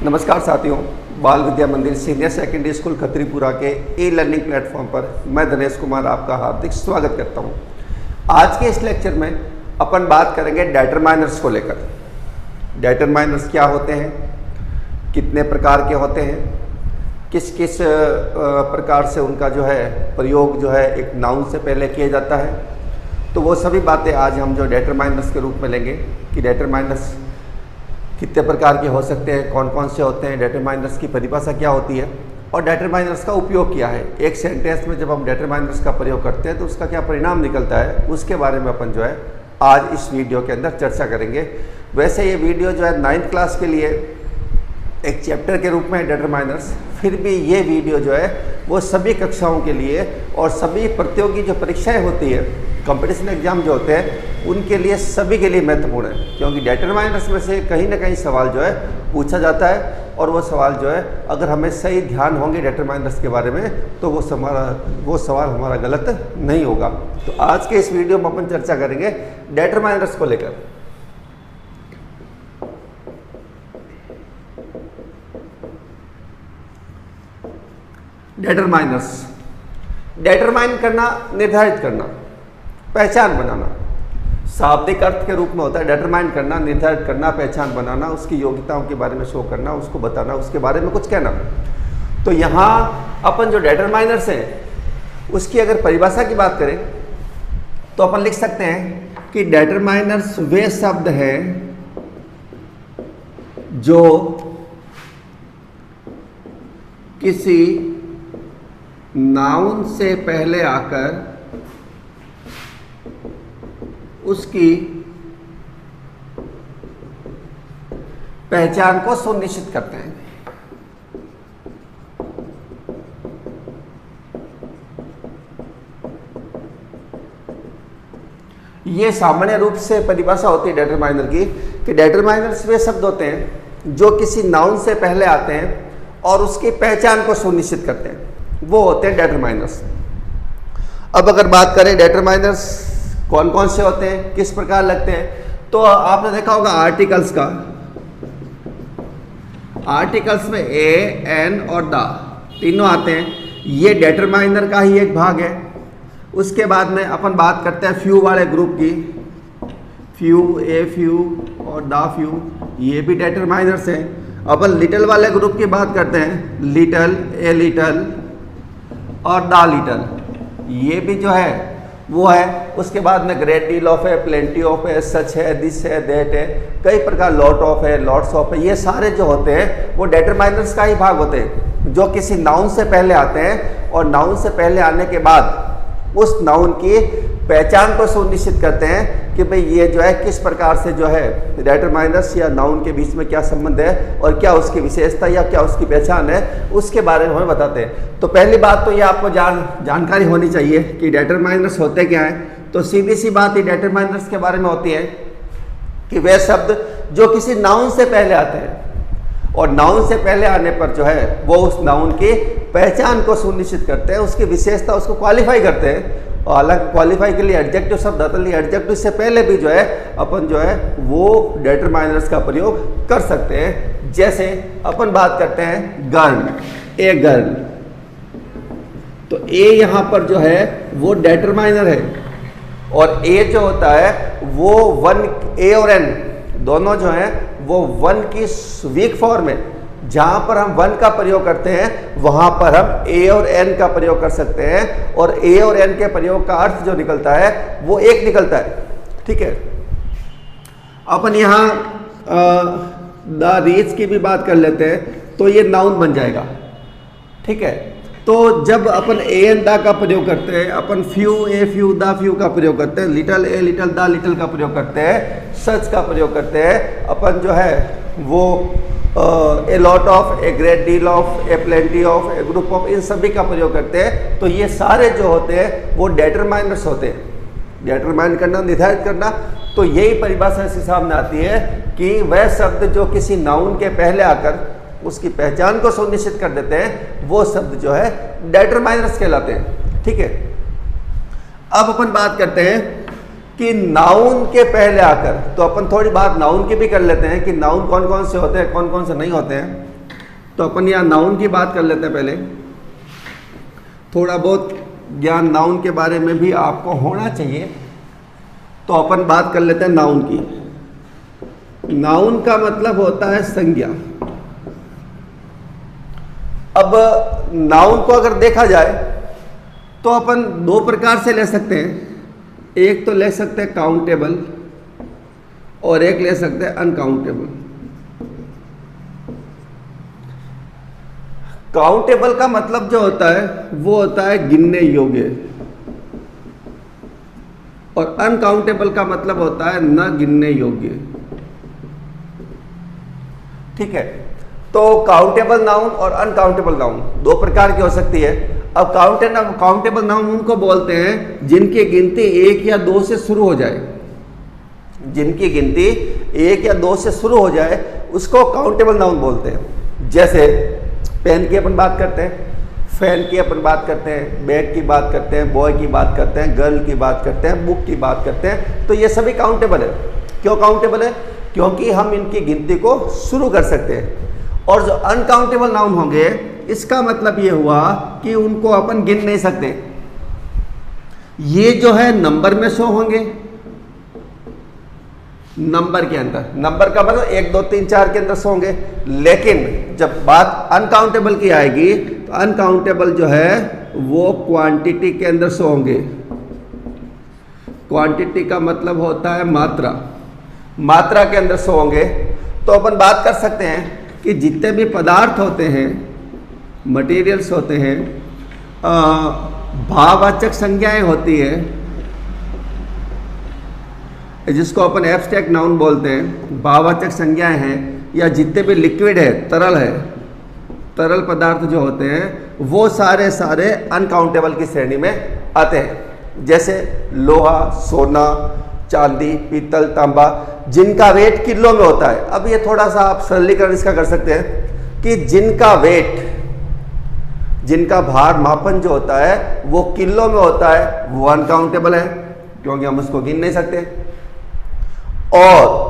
नमस्कार साथियों, बाल विद्या मंदिर सीनियर सेकेंडरी स्कूल खत्रीपुरा के ई लर्निंग प्लेटफॉर्म पर मैं दिनेश कुमार आपका हार्दिक स्वागत करता हूं। आज के इस लेक्चर में अपन बात करेंगे डिटरमाइनर्स को लेकर। डिटरमाइनर्स क्या होते हैं, कितने प्रकार के होते हैं, किस किस प्रकार से उनका जो है प्रयोग जो है एक नाउन से पहले किया जाता है। तो वो सभी बातें आज हम जो डिटरमाइनर्स के रूप में लेंगे कि डिटरमाइनर्स कितने प्रकार के हो सकते हैं, कौन कौन से होते हैं, डिटरमाइनर्स की परिभाषा क्या होती है और डिटरमाइनर्स का उपयोग क्या है। एक सेंटेंस में जब हम डिटरमाइनर्स का प्रयोग करते हैं तो उसका क्या परिणाम निकलता है, उसके बारे में अपन जो है आज इस वीडियो के अंदर चर्चा करेंगे। वैसे ये वीडियो जो है 9th क्लास के लिए एक चैप्टर के रूप में है डिटरमाइनर्स, फिर भी ये वीडियो जो है वो सभी कक्षाओं के लिए और सभी प्रतियोगी जो परीक्षाएं होती है, कंपटीशन एग्जाम जो होते हैं, उनके लिए सभी के लिए महत्वपूर्ण है। क्योंकि डिटरमाइनर्स में से कहीं ना कहीं सवाल जो है पूछा जाता है और वो सवाल जो है अगर हमें सही ध्यान होंगे डिटरमाइनर्स के बारे में तो वो सवाल हमारा गलत नहीं होगा। तो आज के इस वीडियो में अपन चर्चा करेंगे डिटरमाइनर्स को लेकर। डिटरमाइनर्स, डिटरमाइन करना, निर्धारित करना, पहचान बनाना, शाब्दिक अर्थ के रूप में होता है। डिटरमाइन करना, निर्धारित करना, पहचान बनाना, उसकी योग्यताओं के बारे में शो करना, उसको बताना, उसके बारे में कुछ कहना। तो यहाँ अपन जो डिटरमाइनर्स हैं उसकी अगर परिभाषा की बात करें तो अपन लिख सकते हैं कि डिटरमाइनर्स वे शब्द हैं जो किसी नाउन से पहले आकर उसकी पहचान को सुनिश्चित करते हैं। ये सामान्य रूप से परिभाषा होती है डिटरमाइनर की कि डिटरमाइनर्स वे शब्द होते हैं जो किसी नाउन से पहले आते हैं और उसकी पहचान को सुनिश्चित करते हैं, वो होते हैं डिटरमाइनर्स। अब अगर बात करें डिटरमाइनर्स कौन कौन से होते हैं, किस प्रकार लगते हैं, तो आपने देखा होगा आर्टिकल्स का। आर्टिकल्स में ए, एन और द तीनों आते हैं, ये डिटरमाइनर का ही एक भाग है। उसके बाद में अपन बात करते हैं फ्यू वाले ग्रुप की, फ्यू, ए फ्यू और द फ्यू, ये भी डिटरमाइनर्स हैं। अपन लिटल वाले ग्रुप की बात करते हैं, लिटल, ए लिटल और द लिटल, ये भी जो है वो है। उसके बाद में ग्रेट डील ऑफ है, प्लेंटी ऑफ है, सच है, दिस है, दैट है, कई प्रकार, लॉट ऑफ है, लॉट्स ऑफ है, ये सारे जो होते हैं वो डिटरमाइनर्स का ही भाग होते हैं जो किसी नाउन से पहले आते हैं और नाउन से पहले आने के बाद उस नाउन की पहचान को सुनिश्चित करते हैं कि भाई ये जो है किस प्रकार से जो है डिटरमाइनर्स या नाउन के बीच में क्या संबंध है और क्या उसकी विशेषता या क्या उसकी पहचान है, उसके बारे में हमें बताते हैं। तो पहली बात तो ये आपको जानकारी होनी चाहिए कि डिटरमाइनर्स होते क्या हैं। तो सीधी सी बात ये डिटरमाइनर्स के बारे में होती है कि वे शब्द जो किसी नाउन से पहले आते हैं और नाउन से पहले आने पर जो है वो उस नाउन की पहचान को सुनिश्चित करते हैं, उसकी विशेषता, उसको क्वालिफाई करते हैं। और हालांकि क्वालिफाई के लिए एडजेक्टिव शब्द आता है, एडजेक्टिव से पहले भी जो है अपन जो है वो डिटरमाइनर्स का प्रयोग कर सकते हैं। जैसे अपन बात करते हैं गर्ल, ए गर्ल, तो ए यहाँ पर जो है वो डिटरमाइनर है और ए जो होता है वो वन, ए और एन दोनों जो है वो वन की वीक फॉर्म है। जहां पर हम वन का प्रयोग करते हैं वहां पर हम ए और एन का प्रयोग कर सकते हैं और ए और एन के प्रयोग का अर्थ जो निकलता है वो एक निकलता है। ठीक है, अपन यहां द रीच की भी बात कर लेते हैं तो ये नाउन बन जाएगा। ठीक है, तो जब अपन ए एन द का प्रयोग करते हैं, अपन few, a few, the few का प्रयोग करते हैं, little, a little, the little का प्रयोग करते हैं, सच का प्रयोग करते हैं, अपन जो है वो a lot of, a great deal of, a plenty of, a group of, इन सभी का प्रयोग करते हैं। तो ये सारे जो होते हैं वो डिटरमाइनर्स होते हैं। डिटरमाइन करना, निर्धारित करना, तो यही परिभाषा इसके सामने आती है कि वह शब्द जो किसी नाउन के पहले आकर उसकी पहचान को सुनिश्चित कर देते हैं वो शब्द जो है डिटरमाइनर्स कहलाते हैं। ठीक है, अब अपन बात करते हैं कि नाउन के पहले आकर, तो अपन थोड़ी बात नाउन की भी कर लेते हैं कि नाउन कौन कौन से होते हैं, कौन कौन से नहीं होते हैं। तो अपन यहाँ नाउन की बात कर लेते हैं। पहले थोड़ा बहुत ज्ञान नाउन के बारे में भी आपको होना चाहिए, तो अपन बात कर लेते हैं नाउन की। नाउन का मतलब होता है संज्ञा। अब नाउन को अगर देखा जाए तो अपन दो प्रकार से ले सकते हैं। एक तो ले सकते हैं काउंटेबल और एक ले सकते हैं अनकाउंटेबल। काउंटेबल का मतलब जो होता है वो होता है गिनने योग्य, और अनकाउंटेबल का मतलब होता है न गिनने योग्य। ठीक है, तो काउंटेबल नाउन और अनकाउंटेबल नाउन दो प्रकार की हो सकती है। अब काउंटेबल नाउन उनको बोलते हैं जिनकी गिनती 1 या 2 से शुरू हो जाए। जिनकी गिनती 1 या 2 से शुरू हो जाए उसको काउंटेबल नाउन बोलते हैं। जैसे पेन की अपन बात करते हैं, फैन की अपन बात करते हैं, बैग की बात करते हैं, बॉय की बात करते हैं, गर्ल की बात करते हैं, बुक की बात करते हैं। तो ये सभी काउंटेबल है। क्यों काउंटेबल है? क्योंकि हम इनकी गिनती को शुरू कर सकते हैं। और जो अनकाउंटेबल नाउन होंगे इसका मतलब ये हुआ कि उनको अपन गिन नहीं सकते। ये जो है नंबर में शो होंगे, नंबर के अंदर, नंबर का मतलब 1 2 3 4 के अंदर शो होंगे। लेकिन जब बात अनकाउंटेबल की आएगी तो अनकाउंटेबल जो है वो क्वांटिटी के अंदर शो होंगे। क्वांटिटी का मतलब होता है मात्रा, मात्रा के अंदर शो होंगे। तो अपन बात कर सकते हैं कि जितने भी पदार्थ होते हैं, मटेरियल्स होते हैं, भाववाचक संज्ञाएं होती है जिसको अपन एब्स्ट्रैक्ट नाउन बोलते हैं, भाववाचक संज्ञाएं हैं, या जितने भी लिक्विड है, तरल है, तरल पदार्थ जो होते हैं वो सारे सारे अनकाउंटेबल की श्रेणी में आते हैं। जैसे लोहा, सोना, चांदी, पीतल, तांबा, जिनका वेट किलो में होता है। अब ये थोड़ा सा आप सरलीकरण इसका कर सकते हैं कि जिनका वेट, जिनका भार मापन जो होता है वो किलो में होता है, वो अनकाउंटेबल है क्योंकि हम उसको गिन नहीं सकते। और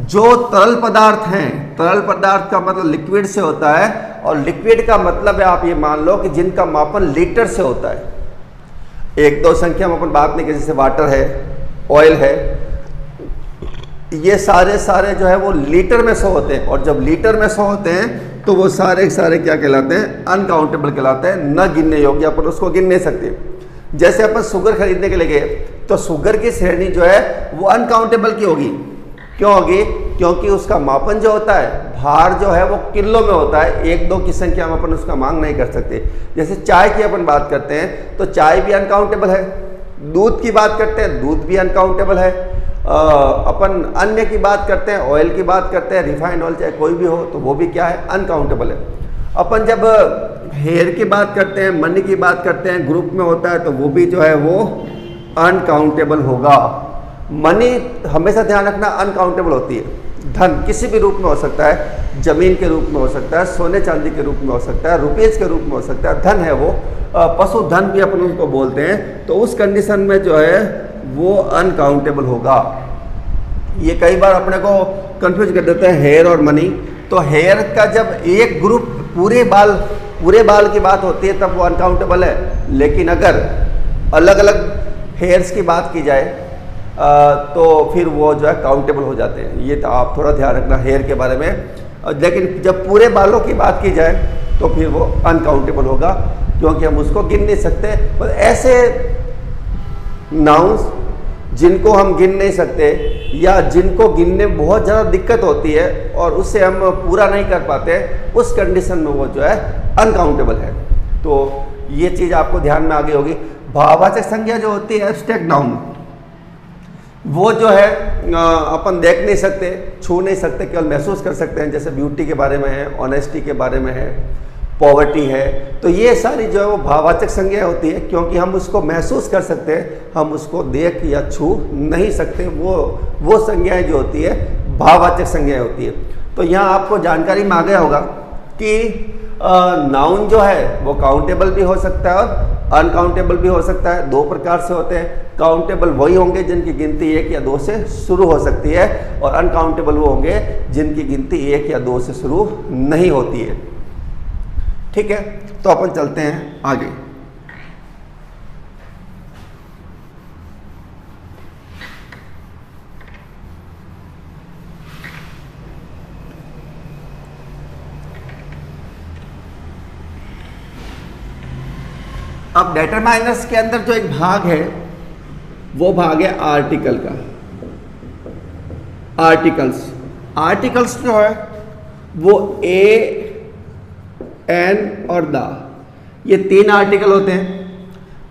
जो तरल पदार्थ हैं, तरल पदार्थ का मतलब लिक्विड से होता है, और लिक्विड का मतलब है आप ये मान लो कि जिनका मापन लीटर से होता है। 1 2 संख्या में अपन बात नहीं की, जैसे वाटर है, ऑयल है, ये सारे सारे जो है वो लीटर में शो होते हैं। और जब लीटर में शो होते हैं तो वो सारे सारे क्या कहलाते हैं? अनकाउंटेबल कहलाते हैं, न गिनने योग्य, अपन उसको गिन नहीं सकते। जैसे अपन शुगर खरीदने के लिए गए तो शुगर की श्रेणी जो है वो अनकाउंटेबल की होगी। क्यों होगी? क्योंकि उसका मापन जो होता है, भार जो है वो किलो में होता है। 1 2 की संख्या में अपन उसका मांग नहीं कर सकते। जैसे चाय की अपन बात करते हैं तो चाय भी अनकाउंटेबल है। दूध की बात करते हैं, दूध भी अनकाउंटेबल है। अपन अन्य की बात करते हैं, ऑयल की बात करते हैं, रिफाइंड ऑयल चाहे कोई भी हो, तो वो भी क्या है? अनकाउंटेबल है। अपन जब हेयर की बात करते हैं, मनी की बात करते हैं, ग्रुप में होता है, तो वो भी जो है वो अनकाउंटेबल होगा। मनी हमेशा ध्यान रखना अनकाउंटेबल होती है। धन किसी भी रूप में हो सकता है, जमीन के रूप में हो सकता है, सोने चांदी के रूप में हो सकता है, रुपीज के रूप में हो सकता है। धन है वो पशु धन भी अपन उसको बोलते हैं। तो उस कंडीशन में जो है वो अनकाउंटेबल होगा। ये कई बार अपने को कंफ्यूज कर देते हैं हेयर और मनी। तो हेयर का जब एक ग्रुप पूरे बाल की बात होती है तब वो अनकाउंटेबल है। लेकिन अगर अलग अलग हेयर्स की बात की जाए तो फिर वो जो है काउंटेबल हो जाते हैं। ये तो आप थोड़ा ध्यान रखना हेयर के बारे में। लेकिन जब पूरे बालों की बात की जाए तो फिर वो अनकाउंटेबल होगा क्योंकि हम उसको गिन नहीं सकते। तो ऐसे नाउन्स जिनको हम गिन नहीं सकते या जिनको गिनने में बहुत ज़्यादा दिक्कत होती है और उससे हम पूरा नहीं कर पाते, उस कंडीशन में वो जो है अनकाउंटेबल है। तो ये चीज़ आपको ध्यान में आ गई होगी। भाववाचक संज्ञा जो होती है एब्स्ट्रैक्ट नाउन, वो जो है अपन देख नहीं सकते, छू नहीं सकते, केवल महसूस कर सकते हैं। जैसे ब्यूटी के बारे में है, ऑनेस्टी के बारे में है, पॉवर्टी है। तो ये सारी जो है वो भाववाचक संज्ञा होती है क्योंकि हम उसको महसूस कर सकते हैं, हम उसको देख या छू नहीं सकते। वो संज्ञाएं जो होती है भाववाचक संज्ञाएं होती है। तो यहाँ आपको जानकारी में आ गया होगा कि नाउन जो है वो काउंटेबल भी हो सकता है और अनकाउंटेबल भी हो सकता है। 2 प्रकार से होते हैं। काउंटेबल वही होंगे जिनकी गिनती 1 या 2 से शुरू हो सकती है, और अनकाउंटेबल वो होंगे जिनकी गिनती 1 या 2 से शुरू नहीं होती है। ठीक है, तो अपन चलते हैं आगे। अब डिटरमाइनर्स के अंदर जो एक भाग है वो भाग है आर्टिकल का। आर्टिकल्स जो है वो ए, एन और द, ये 3 आर्टिकल होते हैं।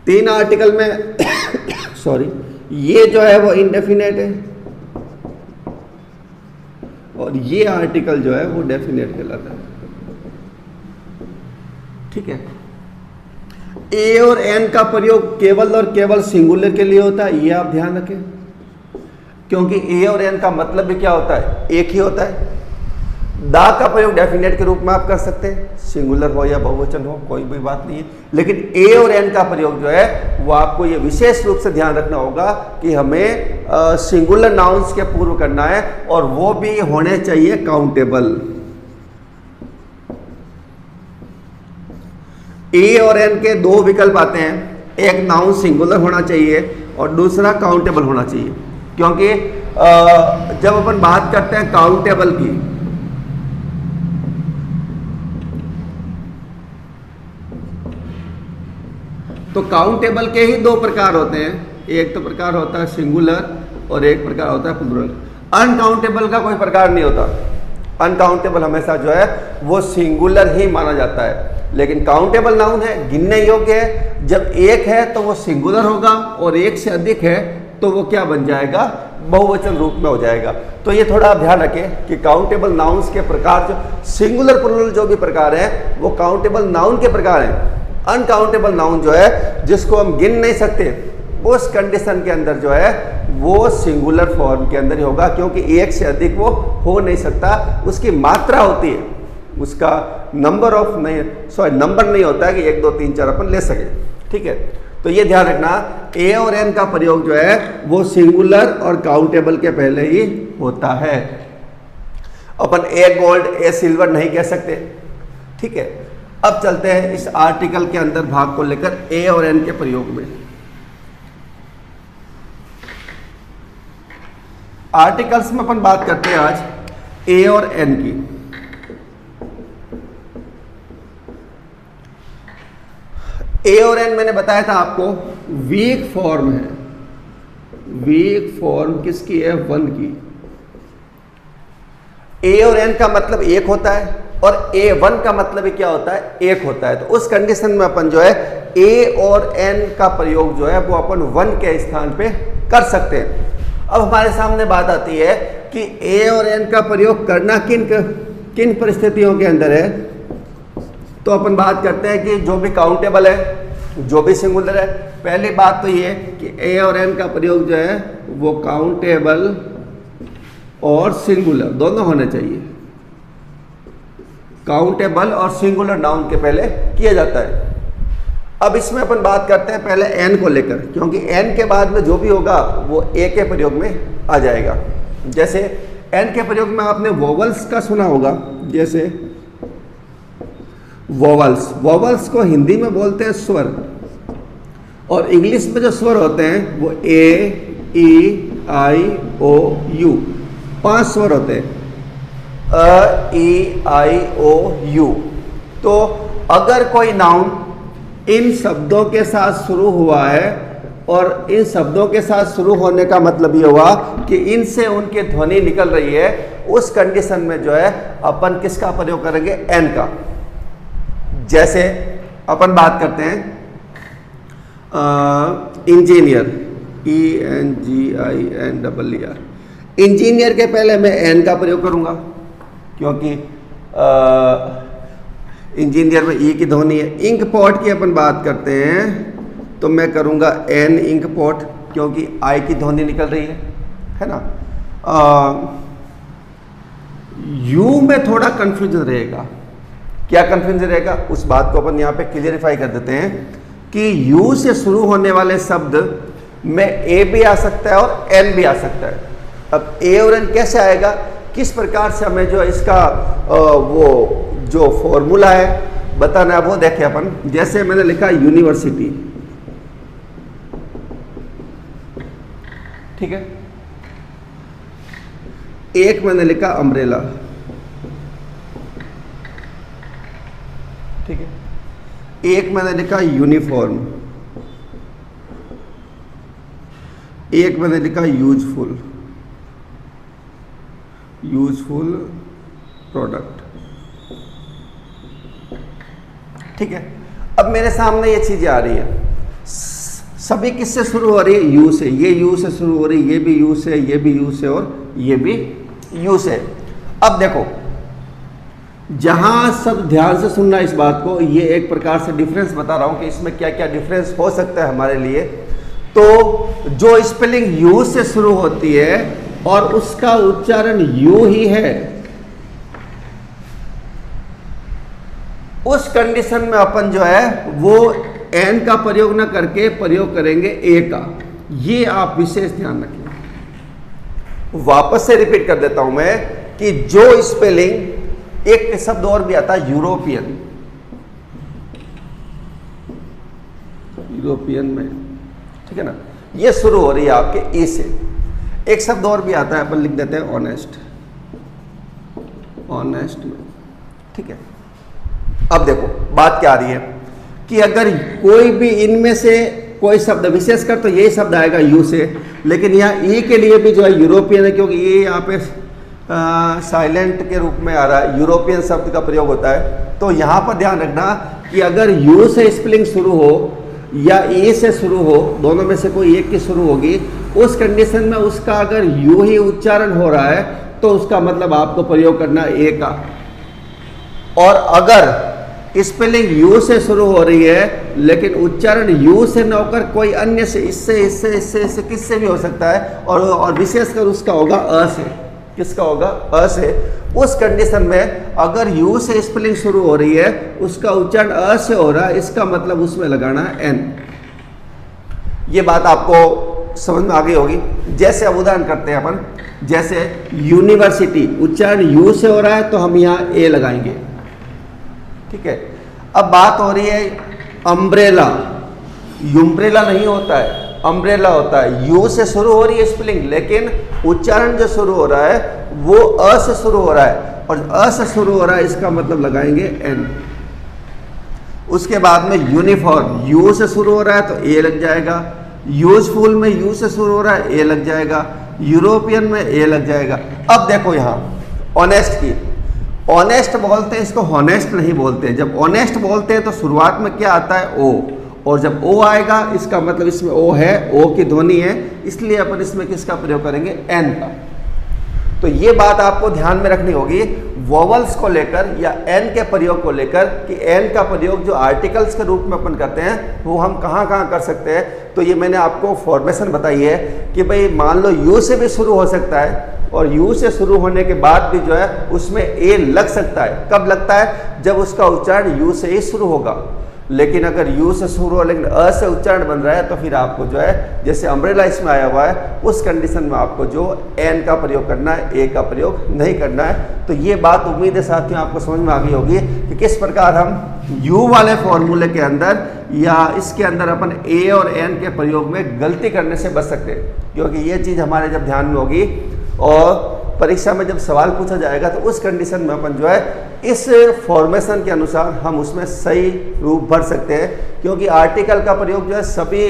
3 आर्टिकल में सॉरी, ये जो है वो इंडेफिनेट है और ये आर्टिकल जो है वो डेफिनेट कहलाता है। ठीक है, ए और एन का प्रयोग केवल और केवल सिंगुलर के लिए होता है, ये आप ध्यान रखें, क्योंकि ए और एन का मतलब भी क्या होता है, एक ही होता है। दा का प्रयोग डेफिनेट के रूप में आप कर सकते हैं, सिंगुलर हो या बहुवचन हो, कोई भी बात नहीं है। लेकिन ए और एन का प्रयोग जो है वो आपको ये विशेष रूप से ध्यान रखना होगा कि हमें सिंगुलर नाउन्स के पूर्व करना है, और वो भी होने चाहिए काउंटेबल। ए और एन के 2 विकल्प आते हैं, एक नाउन सिंगुलर होना चाहिए और दूसरा काउंटेबल होना चाहिए। क्योंकि जब अपन बात करते हैं काउंटेबल की, तो काउंटेबल के ही 2 प्रकार होते हैं, एक तो प्रकार होता है सिंगुलर और एक प्रकार होता है प्लूरल। अनकाउंटेबल का कोई प्रकार नहीं होता। अनकाउंटेबल हमेशा जो है वो सिंगुलर ही माना जाता है, लेकिन काउंटेबल नाउन है, गिनने योग्य है। जब एक है तो वो सिंगुलर होगा और एक से अधिक है तो वो क्या बन जाएगा, बहुवचन रूप में हो जाएगा। तो ये थोड़ा आप ध्यान रखें कि काउंटेबल नाउन्स के प्रकार, जो सिंगुलर प्लूरल जो भी प्रकार है वो काउंटेबल नाउन के प्रकार हैं। अनकाउंटेबल नाउन जो है जिसको हम गिन नहीं सकते, उस कंडीशन के अंदर जो है वो सिंगुलर फॉर्म के अंदर ही होगा, क्योंकि एक से अधिक वो हो नहीं सकता। उसकी मात्रा होती है, उसका नंबर नहीं होता है कि 1 2 3 4 अपन ले सके। ठीक है, तो ये ध्यान रखना, ए और एन का प्रयोग जो है वो सिंगुलर और काउंटेबल के पहले ही होता है। अपन ए गोल्ड, ए सिल्वर नहीं कह सकते। ठीक है, अब चलते हैं इस आर्टिकल के अंदर भाग को लेकर ए और एन के प्रयोग में। आर्टिकल्स में अपन बात करते हैं आज ए और एन की। ए और एन मैंने बताया था आपको वीक फॉर्म है। वीक फॉर्म किसकी है, 1 की। ए और एन का मतलब एक होता है और A1 का मतलब क्या होता है, एक होता है। तो उस कंडीशन में अपन जो है ए और एन का प्रयोग जो है वो अपन 1 के स्थान पे कर सकते हैं। अब हमारे सामने बात आती है कि ए और एन का प्रयोग करना किन परिस्थितियों के अंदर है। तो अपन बात करते हैं कि जो भी काउंटेबल है, जो भी सिंगुलर है। पहली बात तो ये कि ए और एन का प्रयोग जो है वो काउंटेबल और सिंगुलर दोनों होने चाहिए। काउंटेबल और सिंगुलर नाउन के पहले किया जाता है। अब इसमें अपन बात करते हैं पहले एन को लेकर, क्योंकि एन के बाद में जो भी होगा वो ए के प्रयोग में आ जाएगा। जैसे एन के प्रयोग में आपने वोवल्स का सुना होगा, जैसे वोवल्स को हिंदी में बोलते हैं स्वर, और इंग्लिश में जो स्वर होते हैं वो ए, ई, आई, ओ, यू, 5 स्वर होते हैं, अ, ई, आई, ओ, यू। तो अगर कोई नाउन इन शब्दों के साथ शुरू हुआ है, और इन शब्दों के साथ शुरू होने का मतलब ये हुआ कि इनसे उनकी ध्वनि निकल रही है, उस कंडीशन में जो है अपन किसका प्रयोग करेंगे, एन का। जैसे अपन बात करते हैं इंजीनियर, ENGINER। इंजीनियर के पहले मैं एन का प्रयोग करूंगा, क्योंकि इंजीनियर में ई की ध्वनि है। इंक पॉट की अपन बात करते हैं तो मैं करूंगा एन इंक पॉट, क्योंकि आई की ध्वनि निकल रही है ना। यू में थोड़ा कंफ्यूजन रहेगा। क्या कंफ्यूजन रहेगा, उस बात को अपन यहाँ पे क्लियरिफाई कर देते हैं कि यू से शुरू होने वाले शब्द में ए भी आ सकता है और एन भी आ सकता है। अब ए और एन कैसे आएगा, किस प्रकार से हमें जो इसका वो जो फॉर्मूला है बताना है वो देखें अपन। जैसे मैंने लिखा यूनिवर्सिटी, ठीक है, एक मैंने लिखा अम्ब्रेला, ठीक है, एक मैंने लिखा यूनिफॉर्म, एक मैंने लिखा यूजफुल, यूजफुल प्रोडक्ट, ठीक है। अब मेरे सामने ये चीजें आ रही है, सभी किससे शुरू हो रही है? यू से। ये यू से शुरू हो रही है, ये भी यू से, ये भी यू से और ये भी यू से। अब देखो, जहां सब ध्यान से सुनना इस बात को, ये एक प्रकार से डिफरेंस बता रहा हूं कि इसमें क्या क्या डिफरेंस हो सकता है हमारे लिए। तो जो स्पेलिंग यू से शुरू होती है और उसका उच्चारण यू ही है, उस कंडीशन में अपन जो है वो एन का प्रयोग न करके प्रयोग करेंगे ए का। ये आप विशेष ध्यान रखें। वापस से रिपीट कर देता हूं मैं कि जो स्पेलिंग, एक शब्द और भी आता है यूरोपियन, यूरोपियन में, ठीक है ना, ये शुरू हो रही है आपके ए से। एक शब्द और भी आता है, अपन लिख देते हैं ऑनेस्ट, ऑनेस्ट में, ठीक है। अब देखो बात क्या आ रही है कि अगर कोई भी इनमें से कोई शब्द, विशेषकर तो यही शब्द आएगा यू से, लेकिन यहाँ ई के लिए भी जो है यूरोपियन है, क्योंकि ये यहाँ पे साइलेंट के रूप में आ रहा है, यूरोपियन शब्द का प्रयोग होता है। तो यहाँ पर ध्यान रखना कि अगर यू से स्पेलिंग शुरू हो या ई से शुरू हो, दोनों में से कोई एक की शुरू होगी, उस कंडीशन में उसका अगर यू ही उच्चारण हो रहा है तो उसका मतलब आपको प्रयोग करना है ए का। और अगर स्पेलिंग यू से शुरू हो रही है लेकिन उच्चारण यू से न होकर कोई अन्य से, इससे किससे भी हो सकता है, और विशेषकर उसका होगा अ से। किसका होगा? अ से। उस कंडीशन में अगर यू से स्पेलिंग शुरू हो रही है, उसका उच्चारण अ से हो रहा है, इसका मतलब उसमें लगाना है एन। ये बात आपको समझ में आ गई होगी। जैसे अब उदाहरण करते हैं अपन, जैसे यूनिवर्सिटी, उच्चारण यू से हो रहा है तो हम यहाँ ए लगाएंगे, ठीक है। अब बात हो रही है अम्ब्रेला, यूम्ब्रेला नहीं होता है, अम्ब्रेला होता है। यू से शुरू हो रही है स्पेलिंग, लेकिन उच्चारण जो शुरू हो रहा है वो अ से शुरू हो रहा है, और अ से शुरू हो रहा है इसका मतलब लगाएंगे एन। उसके बाद में यूनिफॉर्म, यू से शुरू हो रहा है तो ए लग जाएगा, यूजफुल में यू से शुरू हो रहा है ए लग जाएगा, यूरोपियन में ए लग जाएगा। अब देखो यहाँ ऑनेस्ट की, ऑनेस्ट बोलते हैं इसको, हॉनेस्ट नहीं बोलते। जब ऑनेस्ट बोलते हैं तो शुरुआत में क्या आता है? ओ, और जब ओ आएगा इसका मतलब इसमें ओ है, ओ की ध्वनि है, इसलिए अपन इसमें किसका प्रयोग करेंगे? एन का। तो ये बात आपको ध्यान में रखनी होगी वोवल्स को लेकर या एन के प्रयोग को लेकर, कि एन का प्रयोग जो आर्टिकल्स के रूप में अपन करते हैं वो हम कहाँ कहाँ कर सकते हैं। तो ये मैंने आपको फॉर्मेशन बताई है कि भाई मान लो यू से भी शुरू हो सकता है, और यू से शुरू होने के बाद भी जो है उसमें ए लग सकता है। कब लगता है? जब उसका उच्चारण यू से ही शुरू होगा। लेकिन अगर यू से शुरू हो लेकिन अ से उच्चारण बन रहा है तो फिर आपको जो है, जैसे अम्ब्रेला इसमें आया हुआ है, उस कंडीशन में आपको जो एन का प्रयोग करना है, ए का प्रयोग नहीं करना है। तो ये बात उम्मीद है साथियों आपको समझ में आ गई होगी कि किस प्रकार हम यू वाले फॉर्मूले के अंदर या इसके अंदर अपन ए और एन के प्रयोग में गलती करने से बच सकते हैं। क्योंकि ये चीज़ हमारे जब ध्यान में होगी और परीक्षा में जब सवाल पूछा जाएगा तो उस कंडीशन में अपन जो है इस फॉर्मेशन के अनुसार हम उसमें सही रूप भर सकते हैं। क्योंकि आर्टिकल का प्रयोग जो है सभी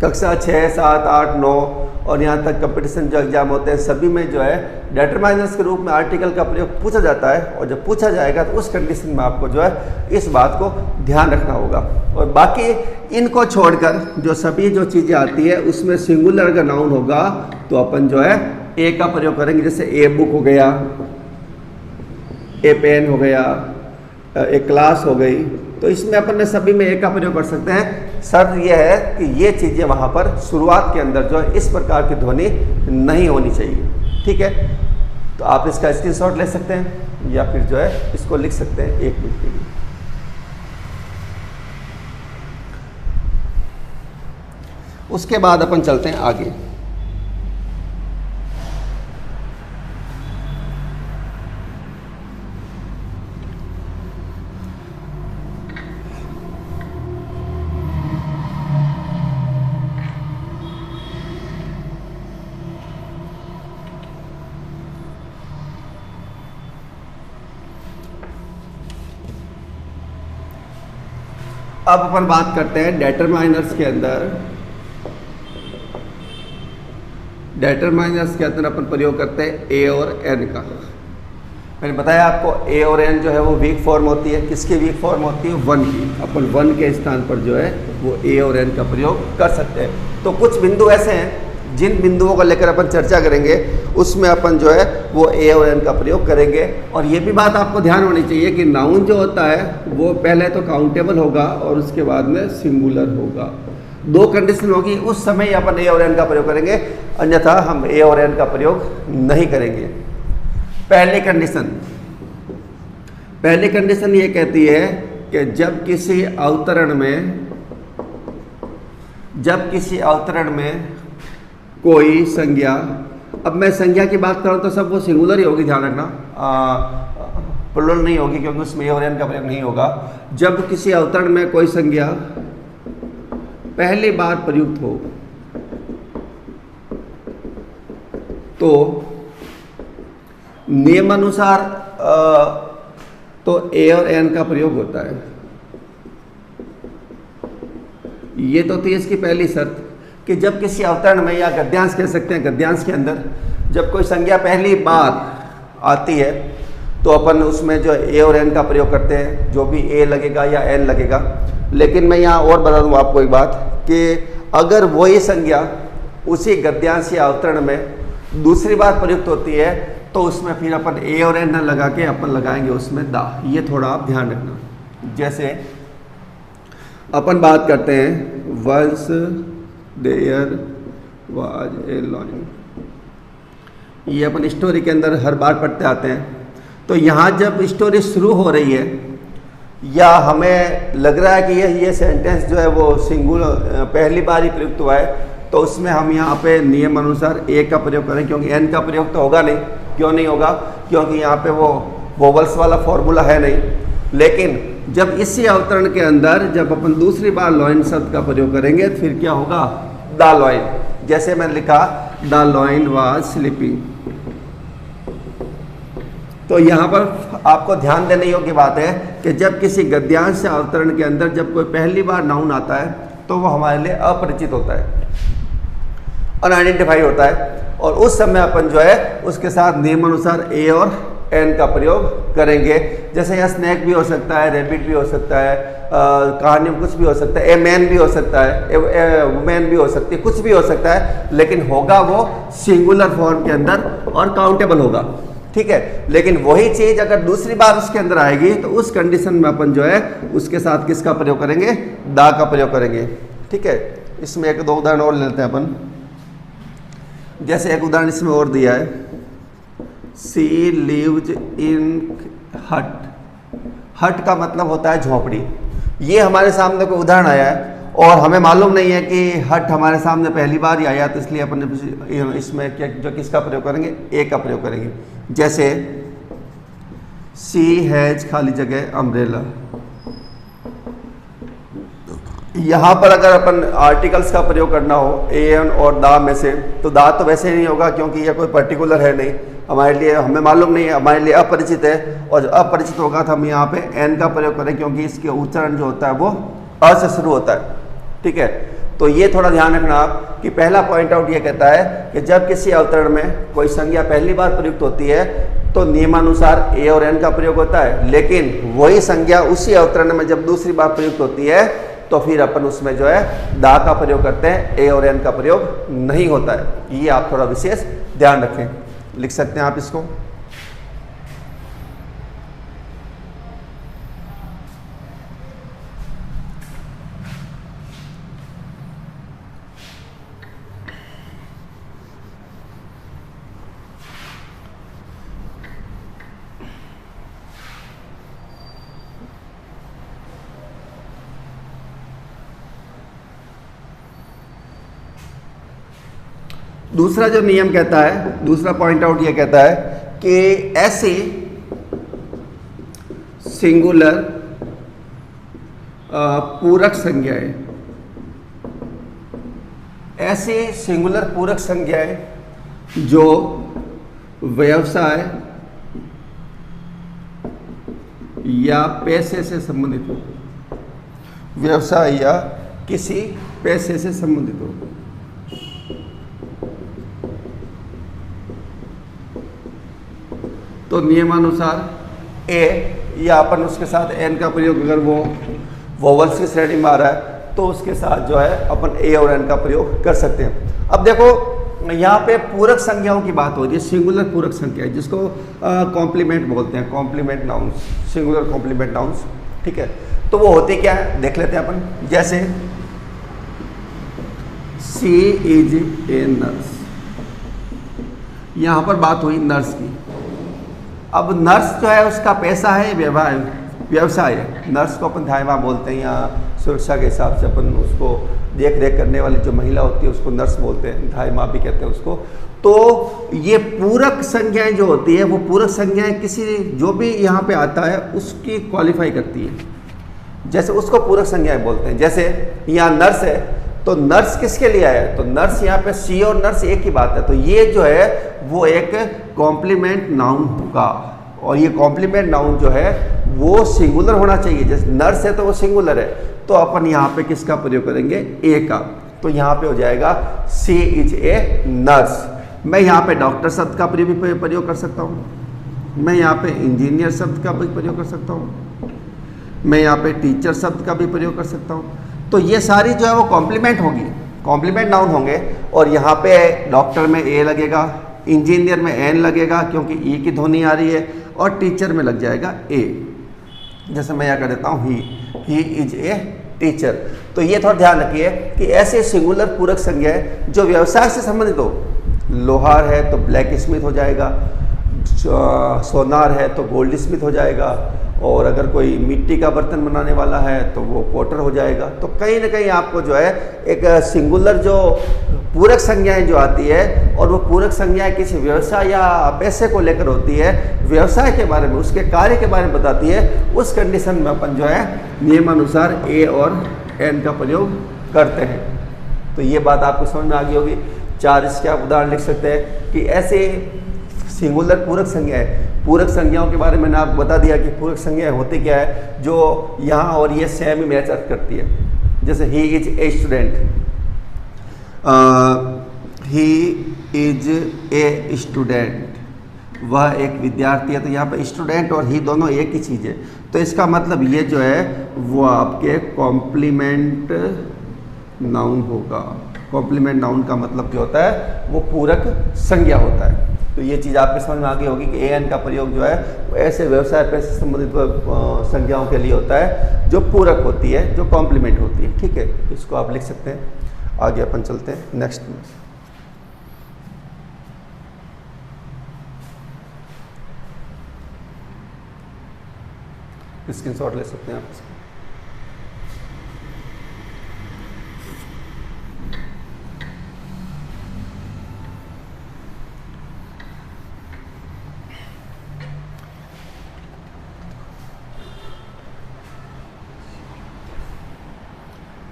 कक्षा 6, 7, 8, 9 और यहाँ तक कंपटीशन जो एग्जाम होते हैं सभी में जो है डिटरमाइनर्स के रूप में आर्टिकल का प्रयोग पूछा जाता है। और जब पूछा जाएगा तो उस कंडीशन में आपको जो है इस बात को ध्यान रखना होगा। और बाकी इनको छोड़कर जो सभी जो चीज़ें आती है उसमें सिंगुलर का नाउन होगा तो अपन जो है ए का प्रयोग करेंगे। जैसे ए बुक हो गया, ए पेन हो गया, ए क्लास हो गई, तो इसमें अपन ने सभी में ए का प्रयोग कर सकते हैं। शर्त यह है कि ये चीज़ें वहाँ पर शुरुआत के अंदर जो है इस प्रकार की ध्वनि नहीं होनी चाहिए। ठीक है, तो आप इसका स्क्रीनशॉट ले सकते हैं या फिर जो है इसको लिख सकते हैं 1 मिनट के लिए। उसके बाद अपन चलते हैं आगे। अब अपन बात करते हैं डेटरमाइनर्स के अंदर। डेटरमाइनर्स के अंदर अपन प्रयोग करते हैं ए और एन का। मैंने बताया आपको ए और एन जो है वो वीक फॉर्म होती है। किसकी वीक फॉर्म होती है? वन की। अपन वन के स्थान पर जो है वो ए और एन का प्रयोग कर सकते हैं। तो कुछ बिंदु ऐसे हैं जिन बिंदुओं को लेकर अपन चर्चा करेंगे उसमें अपन जो है वो ए और एन का प्रयोग करेंगे। और ये भी बात आपको ध्यान होनी चाहिए कि नाउन जो होता है वो पहले तो काउंटेबल होगा और उसके बाद में सिंगुलर होगा। दो कंडीशन होगी, उस समय ही अपन ए और एन का प्रयोग करेंगे, अन्यथा हम ए और एन का प्रयोग नहीं करेंगे। पहली कंडीशन ये कहती है कि जब किसी अवतरण में कोई संज्ञा, अब मैं संज्ञा की बात करूं तो सब वो सिंगुलर ही होगी, ध्यान रखना, प्लुरल नहीं होगी क्योंकि उसमें ए और एन का प्रयोग नहीं होगा। जब किसी अवतरण में कोई संज्ञा पहली बार प्रयुक्त हो तो नियमानुसार तो ए और एन का प्रयोग होता है। ये तो थी इसकी पहली शर्त कि जब किसी अवतरण में, या गद्यांश कह सकते हैं, गद्यांश के अंदर जब कोई संज्ञा पहली बार आती है तो अपन उसमें जो ए और एन का प्रयोग करते हैं, जो भी ए लगेगा या एन लगेगा। लेकिन मैं यहाँ और बता दूँ आपको एक बात कि अगर वही संज्ञा उसी गद्यांश या अवतरण में दूसरी बार प्रयुक्त होती है तो उसमें फिर अपन ए और एन न लगा के अपन लगाएंगे उसमें दा। ये थोड़ा आप ध्यान रखना। जैसे अपन बात करते हैं once there was a lion, ये अपन स्टोरी के अंदर हर बार पढ़ते आते हैं। तो यहाँ जब स्टोरी शुरू हो रही है या हमें लग रहा है कि ये सेंटेंस जो है वो सिंगुलर पहली बार ही प्रयुक्त हुआ है तो उसमें हम यहाँ पे नियम अनुसार ए का प्रयोग करें, क्योंकि एन का प्रयोग तो होगा नहीं। क्यों नहीं होगा? क्योंकि यहाँ पे वो वोवल्स वाला फॉर्मूला है नहीं। लेकिन जब इसी अवतरण के अंदर जब अपन दूसरी बार लॉइन शब्द का प्रयोग करेंगे तो फिर क्या होगा? The lion. जैसे मैंने लिखा द लॉइन वाज स्लीपिंग। तो यहाँ पर आपको ध्यान देने योग्य बात है कि जब किसी गद्यांश या अवतरण के अंदर जब कोई पहली बार नाउन आता है तो वो हमारे लिए अपरिचित होता है, अनआइडेंटिफाई होता है, और उस समय अपन जो है उसके साथ नियमानुसार ए और एन का प्रयोग करेंगे। जैसे यहाँ स्नैक भी हो सकता है, रैबिट भी हो सकता है, कहानी में कुछ भी हो सकता है, ए मैन भी हो सकता है, ए वुमेन भी हो सकती है, कुछ भी हो सकता है, लेकिन होगा वो सिंगुलर फॉर्म के अंदर और काउंटेबल होगा। ठीक है। लेकिन वही चीज अगर दूसरी बार उसके अंदर आएगी तो उस कंडीशन में अपन जो है उसके साथ किसका प्रयोग करेंगे? दा का प्रयोग करेंगे। ठीक है। इसमें एक दो उदाहरण और लेते हैं अपन। जैसे एक उदाहरण इसमें और दिया है, सी लिव्स इन हट। हट का मतलब होता है झोपड़ी। ये हमारे सामने कोई उदाहरण आया है और हमें मालूम नहीं है कि हट हमारे सामने पहली बार ही आया, तो इसलिए अपन इसमें जो किसका प्रयोग करेंगे? ए का प्रयोग करेंगे। जैसे सी हैज खाली जगह अम्ब्रेला। यहाँ पर अगर अपन आर्टिकल्स का प्रयोग करना हो ए एन और दा में से, तो दा तो वैसे ही नहीं होगा क्योंकि यह कोई पर्टिकुलर है नहीं हमारे लिए, हमें मालूम नहीं है, हमारे लिए अपरिचित है, और अपरिचित होगा तो हम यहाँ पे एन का प्रयोग करें क्योंकि इसके उच्चारण जो होता है वो अ से शुरू होता है। ठीक है। तो ये थोड़ा ध्यान रखना आप कि पहला पॉइंट आउट ये कहता है कि जब किसी अवतरण में कोई संज्ञा पहली बार प्रयुक्त होती है तो नियमानुसार ए और एन का प्रयोग होता है, लेकिन वही संज्ञा उसी अवतरण में जब दूसरी बार प्रयुक्त होती है तो फिर अपन उसमें जो है दा का प्रयोग करते हैं, ए और एन का प्रयोग नहीं होता है। ये आप थोड़ा विशेष ध्यान रखें। लिख सकते हैं आप इसको। दूसरा जो नियम कहता है, दूसरा पॉइंट आउट ये कहता है कि ऐसे सिंगुलर पूरक संज्ञाएं, ऐसे सिंगुलर पूरक संज्ञाएं जो व्यवसाय या पैसे से संबंधित हो, व्यवसाय या किसी पैसे से संबंधित हो। तो नियमानुसार ए या अपन उसके साथ एन का प्रयोग, अगर वो वोवल्स की श्रेणी में आ रहा है तो उसके साथ जो है अपन ए और एन का प्रयोग कर सकते हैं। अब देखो यहाँ पे पूरक संज्ञाओं की बात हो रही है, सिंगुलर पूरक संज्ञा जिसको कॉम्प्लीमेंट बोलते हैं, complement nouns, singular complement nouns. ठीक है, तो वो होते क्या है देख लेते हैं अपन। जैसे शी इज ए नर्स, यहाँ पर बात हुई नर्स की। अब नर्स जो है उसका पैसा है व्यवसाय है। नर्स को अपन धायमा बोलते हैं, या सुरक्षा के हिसाब से अपन उसको देख रेख करने वाली जो महिला होती है उसको नर्स बोलते हैं, धायमा भी कहते हैं उसको। तो ये पूरक संज्ञाएं जो होती है वो पूरक संज्ञाएं किसी जो भी यहाँ पे आता है उसकी क्वालिफाई करती है, जैसे उसको पूरक संज्ञाएं बोलते हैं। जैसे यहाँ नर्स है तो नर्स किसके लिए है, तो नर्स यहाँ पे सी और नर्स एक ही बात है, तो ये जो है वो एक कॉम्प्लीमेंट नाउन होगा। और ये कॉम्प्लीमेंट नाउन जो है वो सिंगुलर होना चाहिए। जैसे नर्स है तो वो सिंगुलर है, तो अपन यहाँ पे किसका प्रयोग करेंगे, ए का। तो यहाँ पे हो जाएगा सी इज ए नर्स। मैं यहाँ पे डॉक्टर शब्द का प्रयोग कर सकता हूँ, मैं यहाँ पे इंजीनियर शब्द का भी प्रयोग कर सकता हूँ, मैं यहाँ पे टीचर शब्द का भी प्रयोग कर सकता हूँ। तो ये सारी जो है वो कॉम्प्लीमेंट होगी, कॉम्प्लीमेंट नाउन होंगे। और यहाँ पे डॉक्टर में ए लगेगा, इंजीनियर में एन लगेगा क्योंकि ई की ध्वनि आ रही है, और टीचर में लग जाएगा ए। जैसे मैं यहाँ कर देता हूँ ही इज ए टीचर। तो ये थोड़ा ध्यान रखिए कि ऐसे सिंगुलर पूरक संज्ञाएं जो व्यवसाय से संबंधित हो, लोहार है तो ब्लैक स्मिथ हो जाएगा, सोनार है तो गोल्ड स्मिथ हो जाएगा, और अगर कोई मिट्टी का बर्तन बनाने वाला है तो वो पोटर हो जाएगा। तो कहीं ना कहीं आपको जो है एक सिंगुलर जो पूरक संज्ञाएं जो आती है, और वो पूरक संज्ञाएं किसी व्यवसाय या पैसे को लेकर होती है, व्यवसाय के बारे में, उसके कार्य के बारे में बताती है, उस कंडीशन में अपन जो है नियमानुसार ए और एन का प्रयोग करते हैं। तो ये बात आपको समझ में आ गई होगी। 4 इसके आप उदाहरण लिख सकते हैं कि ऐसे सिंगुलर पूरक संज्ञाएं, पूरक संज्ञाओं के बारे में मैंने आपको बता दिया कि पूरक संज्ञाएं होती क्या है, जो यहाँ और ये सेम ही मैच करती है। जैसे he is a student, he is a student, वह एक विद्यार्थी है। तो यहाँ पे स्टूडेंट और ही दोनों एक ही चीज़ है, तो इसका मतलब ये जो है वो आपके कॉम्प्लीमेंट नाउन होगा। कॉम्प्लीमेंट नाउन का मतलब क्या होता है, वो पूरक संज्ञा होता है। तो ये चीज़ आपके समझ में आ गई होगी कि ए एन का प्रयोग जो है वो ऐसे व्यवसाय पैसे संबंधित संज्ञाओं के लिए होता है जो पूरक होती है, जो कॉम्प्लीमेंट होती है। ठीक है, इसको आप लिख सकते हैं। आगे अपन चलते हैं नेक्स्ट में। स्क्रीनशॉट ले सकते हैं आप इसको।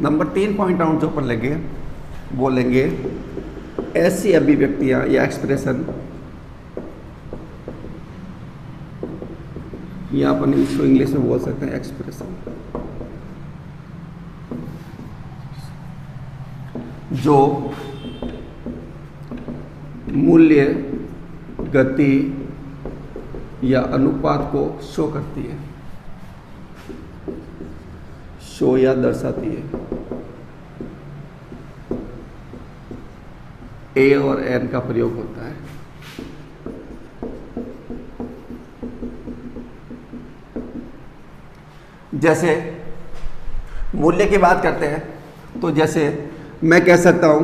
नंबर 3 पॉइंट आउट जो अपन लेंगे वो लेंगे ऐसी अभिव्यक्तियां या एक्सप्रेशन, या अपन इसको इंग्लिश में बोल सकते हैं एक्सप्रेशन, जो मूल्य, गति या अनुपात को शो करती है, शो या दर्शाती है। ए और एन का प्रयोग होता है। जैसे मूल्य की बात करते हैं तो जैसे मैं कह सकता हूं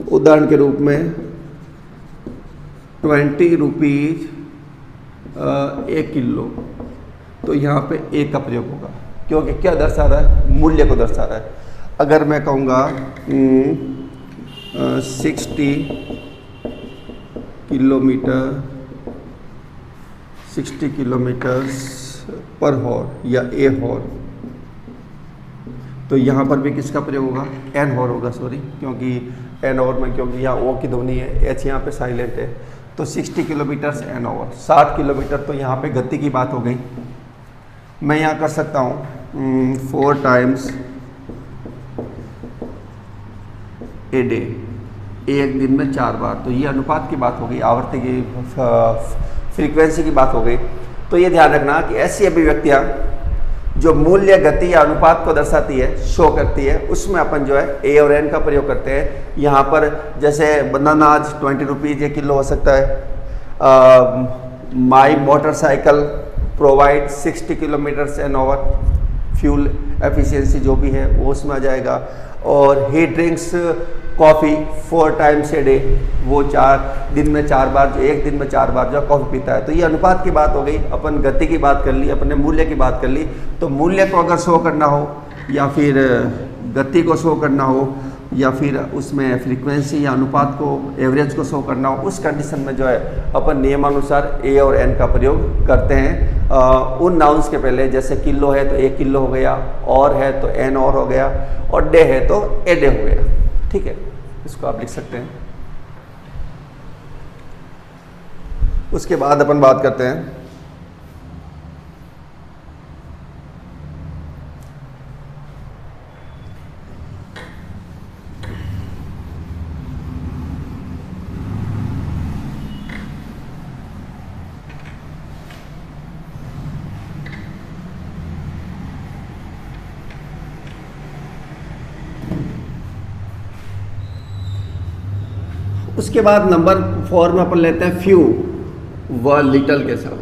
उदाहरण के रूप में 20 रुपीज 1 किलो, तो यहाँ पे ए का प्रयोग होगा क्योंकि क्या दर्शा रहा है, मूल्य को दर्शा रहा है। अगर मैं कहूँगा 60 किलोमीटर पर हॉर या ए हॉर, तो यहाँ पर भी किसका प्रयोग होगा, एन हॉर होगा, सॉरी, क्योंकि एन हॉर में, क्योंकि यहाँ ओ की ध्वनि है, एच यहाँ पे साइलेंट है, तो 60 किलोमीटर एन हॉर, 60 किलोमीटर, तो यहाँ पे गति की बात हो गई। मैं यहाँ कर सकता हूँ 4 टाइम्स ए डे, एक दिन में 4 बार। तो ये अनुपात की बात हो गई, आवर्ती की फ्रीक्वेंसी की बात हो गई। तो ये ध्यान रखना कि ऐसी अभिव्यक्तियाँ जो मूल्य, गति या अनुपात को दर्शाती है, शो करती है, उसमें अपन जो है ए और एन का प्रयोग करते हैं। यहाँ पर जैसे बनाना आज 20 रुपीज़ ये किलो हो सकता है। My motorcycle provide 60 kilometres an hour, fuel efficiency जो भी है वो उसमें आ जाएगा। और he drinks coffee 4 times a day, वो 4 दिन में 4 बार, जो एक दिन में 4 बार जो कॉफ़ी पीता है। तो ये अनुपात की बात हो गई। अपन गति की बात कर ली, अपने मूल्य की बात कर ली। तो मूल्य को अगर शो करना हो या फिर गति को शो करना हो या फिर उसमें फ्रीक्वेंसी या अनुपात को, एवरेज को शो करना हो, उस कंडीशन में जो है अपन नियमानुसार ए और एन का प्रयोग करते हैं। उन नाउन्स के पहले, जैसे किलो है तो 1 किलो हो गया, और है तो एन और हो गया, और डे है तो ए डे हो गया। ठीक है, इसको आप लिख सकते हैं। उसके बाद अपन बात करते हैं उसके बाद नंबर 4 में अपन लेते हैं फ्यू व लिटल के साथ।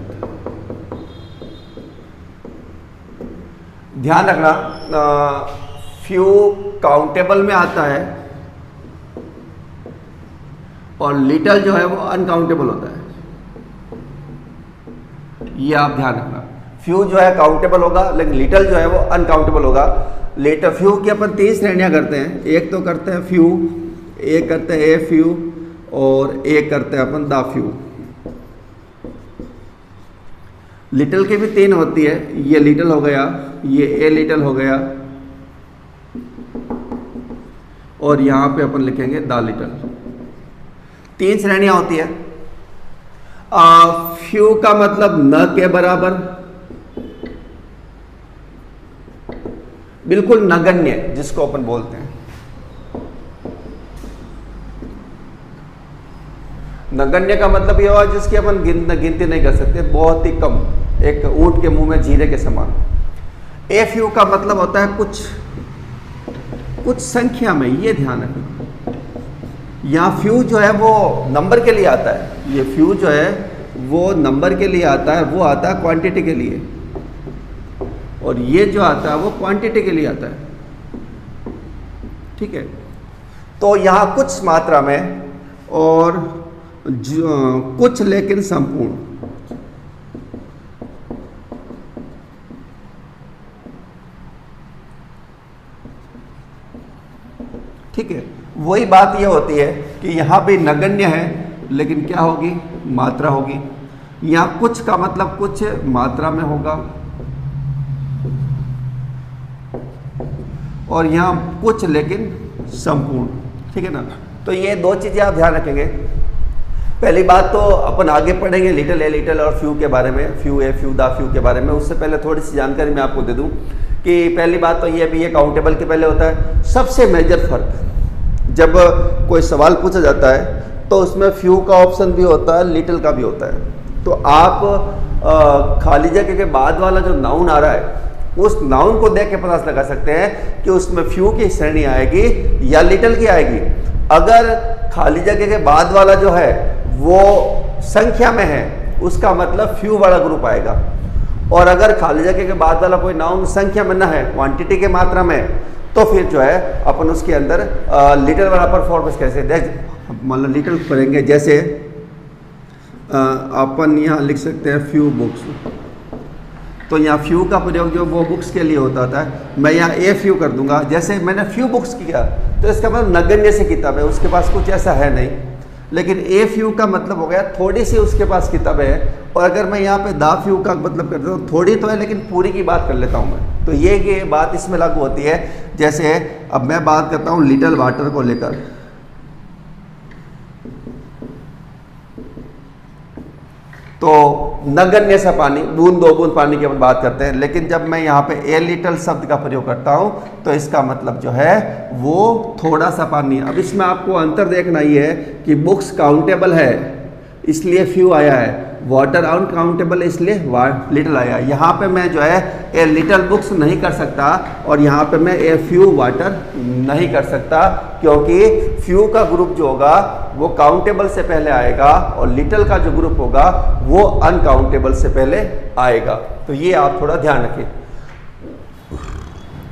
ध्यान रखना, फ्यू काउंटेबल में आता है और लिटल जो है वो अनकाउंटेबल होता है। ये आप ध्यान रखना, फ्यू जो है काउंटेबल होगा लेकिन लिटल जो है वो अनकाउंटेबल होगा। लेटर फ्यू की अपन 3 श्रेणियां करते हैं। एक तो करते हैं फ्यू, एक करते हैं ए फ्यू, और एक करते हैं अपन द फ्यू। लिटल की भी 3 होती है। ये लिटल हो गया, ये ए लिटल हो गया, और यहां पे अपन लिखेंगे द लिटल। 3 श्रेणियां होती है। फ्यू का मतलब न के बराबर, बिल्कुल नगण्य जिसको अपन बोलते हैं। नगण्य का मतलब ये हुआ जिसकी अपन गिनती नहीं कर सकते, बहुत ही कम, एक ऊंट के मुंह में जीरे के समान। ए फ्यू का मतलब होता है कुछ संख्या में। ये ध्यान रखना, यहाँ फ्यू जो है वो नंबर के लिए आता है। ये फ्यू जो है वो नंबर के लिए आता है, वो आता है क्वांटिटी के लिए, और ये जो आता है वो क्वांटिटी के लिए आता है। ठीक है, तो यहाँ कुछ मात्रा में और कुछ लेकिन संपूर्ण। ठीक है, वही बात ये होती है कि यहां भी नगण्य है लेकिन क्या होगी, मात्रा होगी। यहां कुछ का मतलब कुछ मात्रा में होगा, और यहां कुछ लेकिन संपूर्ण। ठीक है ना, तो ये 2 चीजें आप ध्यान रखेंगे। पहली बात तो अपन आगे पढ़ेंगे लिटिल ए लिटल और फ्यू के बारे में, few a few the few के बारे में। उससे पहले थोड़ी सी जानकारी मैं आपको दे दूं कि पहली बात तो ये भी ये काउंटेबल के पहले होता है। सबसे मेजर फर्क, जब कोई सवाल पूछा जाता है तो उसमें फ्यू का ऑप्शन भी होता है, लिटिल का भी होता है। तो आप खाली जगह के बाद वाला जो नाउन आ रहा है उस नाउन को देख के पता लगा सकते हैं कि उसमें फ्यू की श्रेणी आएगी या लिटिल की आएगी। अगर खाली जगह के बाद वाला जो है वो संख्या में है, उसका मतलब फ्यू वाला ग्रुप आएगा। और अगर खाली जगह के बाद वाला कोई नाउन संख्या में ना है, क्वांटिटी के मात्रा में, तो फिर जो है अपन उसके अंदर लिटिल वाला परफॉर्मेंस कैसे देख, मतलब लिटिल करेंगे। जैसे अपन यहाँ लिख सकते हैं फ्यू बुक्स, तो यहाँ फ्यू का प्रयोग जो वो बुक्स के लिए होता है, मैं यहाँ ए फ्यू कर दूंगा। जैसे मैंने फ्यू बुक्स किया तो इसका मतलब नगण्य से किताब है, उसके पास कुछ ऐसा है नहीं। लेकिन ए फ्यू का मतलब हो गया थोड़ी सी उसके पास किताबें है। और अगर मैं यहाँ पे द फ्यू का मतलब करता हूँ, थोड़ी तो है लेकिन पूरी की बात कर लेता हूँ मैं, तो ये बात इसमें लागू होती है। जैसे अब मैं बात करता हूँ लिटिल वाटर को लेकर, तो नगण्य सा पानी, बूंद 2 बूंद पानी की अपन बात करते हैं। लेकिन जब मैं यहाँ पे ए लिटल शब्द का प्रयोग करता हूँ तो इसका मतलब जो है वो थोड़ा सा पानी। अब इसमें आपको अंतर देखना ही है कि बुक्स काउंटेबल है इसलिए फ्यू आया है, वाटर अनकाउंटेबल है इसलिए लिटल आया। यहाँ पे मैं जो है ए लिटल बुक्स नहीं कर सकता और यहाँ पे मैं ए फ्यू वाटर नहीं कर सकता, क्योंकि फ्यू का ग्रुप जो होगा वो काउंटेबल से पहले आएगा और लिटल का जो ग्रुप होगा वो अनकाउंटेबल से पहले आएगा। तो ये आप थोड़ा ध्यान रखें।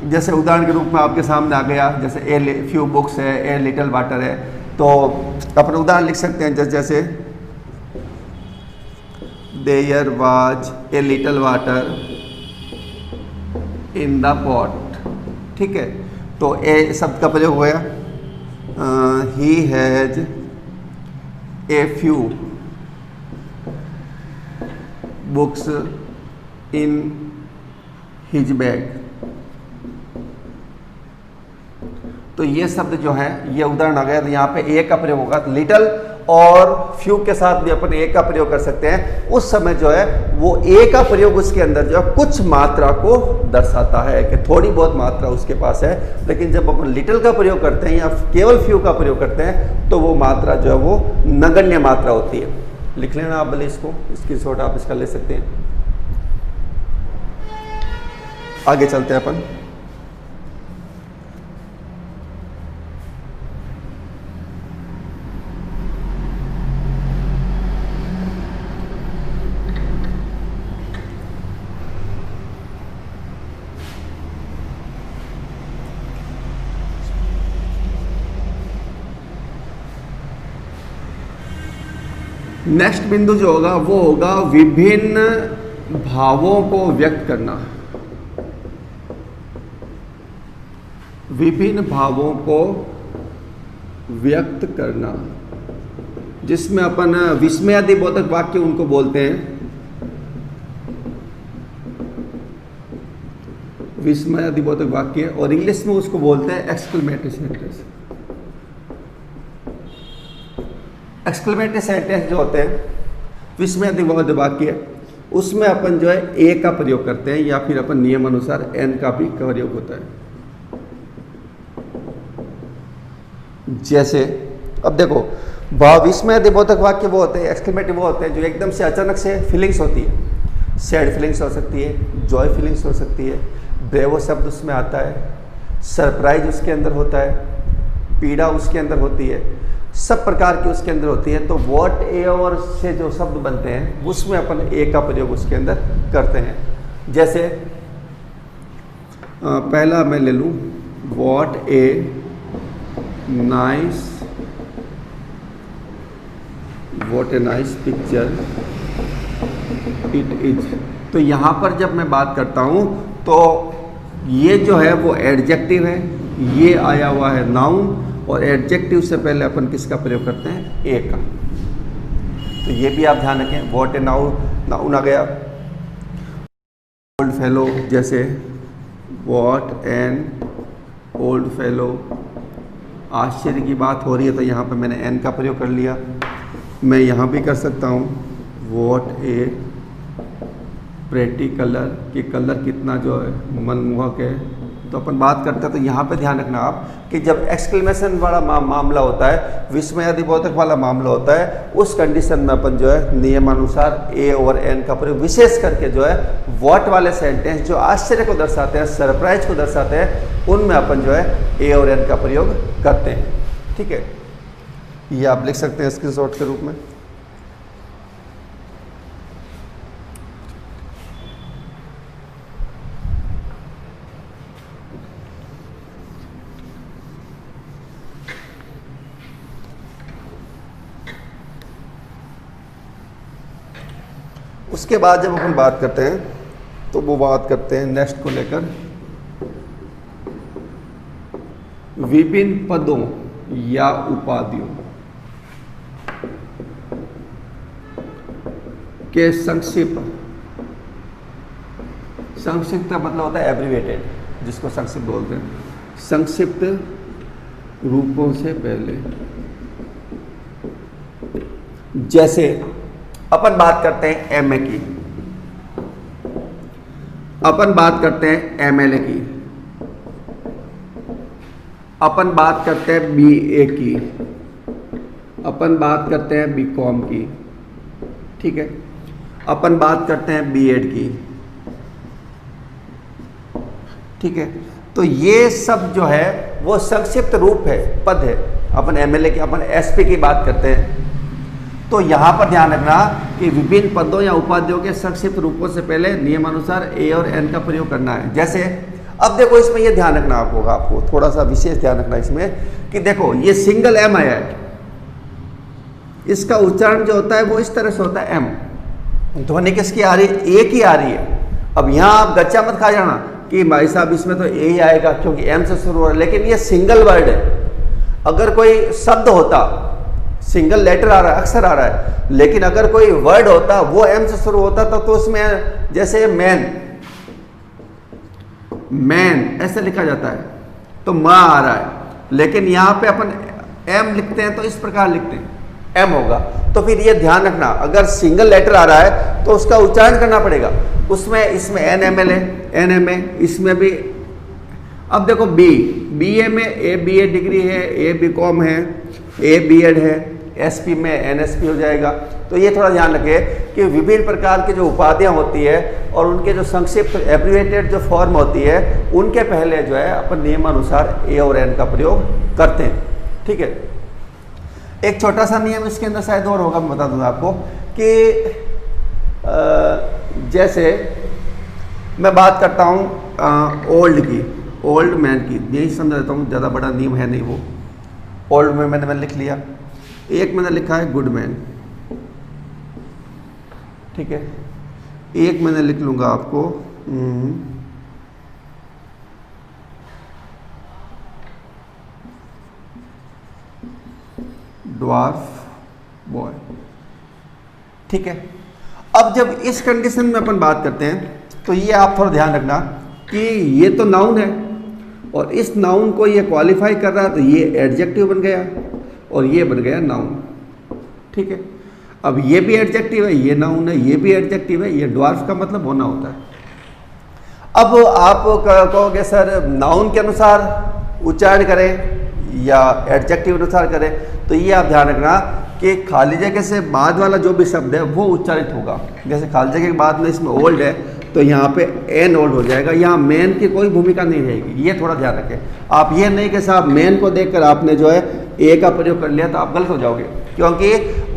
जैसे उदाहरण के रूप में आपके सामने आ गया, जैसे ए फ्यू बुक्स है, ए लिटल वाटर है, तो अपन उदाहरण लिख सकते हैं जैसे there was a little water in the pot. ठीक है, तो ए शब्द का प्रयोग हो गया। He has a few books in his bag. तो ये शब्द जो है ये उदाहरण आ गया। तो यहाँ पे ए का प्रयोग होगा, तो लिटल और फ्यू के साथ भी अपन ए का प्रयोग कर सकते हैं। उस समय जो है वो ए का प्रयोग उसके अंदर जो है कुछ मात्रा को दर्शाता है कि थोड़ी बहुत मात्रा उसके पास है। लेकिन जब अपन लिटिल का प्रयोग करते हैं या केवल फ्यू का प्रयोग करते हैं तो वो मात्रा जो है वो नगण्य मात्रा होती है। लिख लेना आप भले इसको, स्क्रीनशॉट आप इसका ले सकते हैं। आगे चलते हैं अपन। नेक्स्ट बिंदु जो होगा वो होगा विभिन्न भावों को व्यक्त करना। विभिन्न भावों को व्यक्त करना, जिसमें अपन विस्मयादिबोधक वाक्य उनको बोलते हैं। विस्मयादिबोधक वाक्य, और इंग्लिश में उसको बोलते हैं एक्सक्लेमेटरी सेंटेंस। एक्सक्लेमेटरी सेंटेंस जो होते हैं विस्मयादिबोधक वाक्य, उसमें अपन जो है ए का प्रयोग करते हैं या फिर अपन नियम अनुसार एन का भी प्रयोग होता है। जैसे अब देखो, विस्मयादिबोधक वाक्य वो होते हैं, एक्सक्लेमेटिव वो होते हैं जो एकदम से अचानक से फीलिंग्स होती है। सैड फीलिंग्स हो सकती है, जॉय फीलिंग्स हो सकती है, ब्रेवो शब्द उसमें आता है, सरप्राइज उसके अंदर होता है, पीड़ा उसके अंदर होती है, सब प्रकार की उसके अंदर होती है। तो वॉट ए और से जो शब्द बनते हैं उसमें अपन ए का प्रयोग उसके अंदर करते हैं। जैसे पहला मैं ले लूँ, what a nice, what a nice picture it is. तो यहाँ पर जब मैं बात करता हूँ तो ये जो है वो एडजेक्टिव है, ये आया हुआ है नाउन, और एडजेक्टिव से पहले अपन किसका प्रयोग करते हैं, ए का। तो ये भी आप ध्यान रखें, वॉट ए नाउन आ गया। ओल्ड फेलो, जैसे वॉट एन ओल्ड फेलो, आश्चर्य की बात हो रही है तो यहाँ पे मैंने एन का प्रयोग कर लिया। मैं यहाँ भी कर सकता हूँ वॉट ए प्रेटी कलर, कि कलर कितना जो है मनमोहक है। तो अपन बात करते हैं तो यहाँ पे ध्यान रखना आप कि जब एक्सक्लेमेशन वाला मामला होता है, विस्मयादिबोधक वाला मामला होता है, उस कंडीशन में अपन जो है नियमानुसार ए और एन का प्रयोग, विशेष करके जो है व्हाट वाले सेंटेंस जो आश्चर्य को दर्शाते हैं, सरप्राइज को दर्शाते हैं, उनमें अपन जो है ए और एन का प्रयोग करते हैं। ठीक है, ये आप लिख सकते हैं स्क्रीनशॉट के रूप में। उसके बाद जब अपन बात करते हैं तो वो बात करते हैं नेक्स्ट को लेकर, विभिन्न पदों या उपाधियों के संक्षिप्त का मतलब होता है एब्रीवेटेड, जिसको संक्षिप्त बोलते हैं, संक्षिप्त रूपों से पहले। जैसे अपन बात करते हैं एमए की, अपन बात करते हैं एमएलए की, अपन बात करते हैं बीए की, अपन बात करते हैं बीकॉम की, ठीक है, अपन बात करते हैं बीएड की, ठीक है। तो ये सब जो है वो संक्षिप्त रूप है, पद है। अपन एमएलए की, अपन एसपी की बात करते हैं, तो यहाँ पर ध्यान रखना कि विभिन्न पदों या उपाधियों के संक्षिप्त रूपों से पहले नियमानुसार ए और एन का प्रयोग करना है। जैसे अब देखो इसमें ये ध्यान रखना आपको थोड़ा सा विशेष ध्यान रखना इसमें कि देखो ये सिंगल एम आया है, इसका उच्चारण जो होता है वो इस तरह से होता है एम, ध्वनि किसकी आ रही है, ए की आ रही है। अब यहाँ आप गच्चा मत खा जाना कि भाई साहब इसमें तो ए ही आएगा क्योंकि एम से शुरू हो रहा है, लेकिन ये सिंगल वर्ड है। अगर कोई शब्द होता, सिंगल लेटर आ रहा है, अक्षर आ रहा है, लेकिन अगर कोई वर्ड होता वो एम से शुरू होता तो उसमें जैसे मैन, मैन ऐसे लिखा जाता है तो माँ आ रहा है, लेकिन यहाँ पे अपन एम लिखते हैं तो इस प्रकार लिखते हैं, एम होगा। तो फिर ये ध्यान रखना अगर सिंगल लेटर आ रहा है तो उसका उच्चारण करना पड़ेगा। उसमें इसमें एन एम एल है, एन एम ए, इसमें भी। अब देखो बीए में ए बीए डिग्री है, ए बीकॉम है, ए बीएड है, एसपी में एनएसपी हो जाएगा। तो ये थोड़ा ध्यान रखें कि विभिन्न प्रकार की जो उपाधियाँ होती है और उनके जो संक्षिप्त एब्रिविएटेड जो फॉर्म होती है उनके पहले जो है अपन नियमानुसार ए और एन का प्रयोग करते हैं, ठीक है। एक छोटा सा नियम इसके अंदर शायद और होगा, मैं बता दूंगा आपको कि जैसे मैं बात करता हूँ ओल्ड की, ओल्ड मैन की, यही समझ देता हूँ, ज़्यादा बड़ा नियम है नहीं वो। ओल्ड में मैंने लिख लिया, एक मैंने लिखा है गुड मैन, ठीक है। एक मैंने लिख लूँगा आपको ड्वार्फ बॉय, ठीक है। अब जब इस कंडीशन में अपन बात करते हैं तो ये आप थोड़ा ध्यान रखना कि ये तो नाउन है और इस नाउन को ये क्वालिफाई कर रहा है तो ये एडजेक्टिव बन गया और ये बन गया नाउन, ठीक है। अब ये भी एडजेक्टिव है, ये नाउन है, ये भी एडजेक्टिव है, ये ड्वार्फ का मतलब होना होता है। अब आप कहोगे सर नाउन के अनुसार उच्चारण करें या एडजेक्टिव अनुसार करें, तो ये आप ध्यान रखना कि खाली जगह से बाद वाला जो भी शब्द है वो उच्चारित होगा। जैसे खाली जगह के बाद में इसमें ओल्ड है तो यहाँ पे एन ओल्ड हो जाएगा, यहाँ मैन की कोई भूमिका नहीं रहेगी, ये थोड़ा ध्यान रखें। आप ये नहीं कि साहब मैन को देखकर आपने जो है ए का प्रयोग कर लिया तो आप गलत हो जाओगे, क्योंकि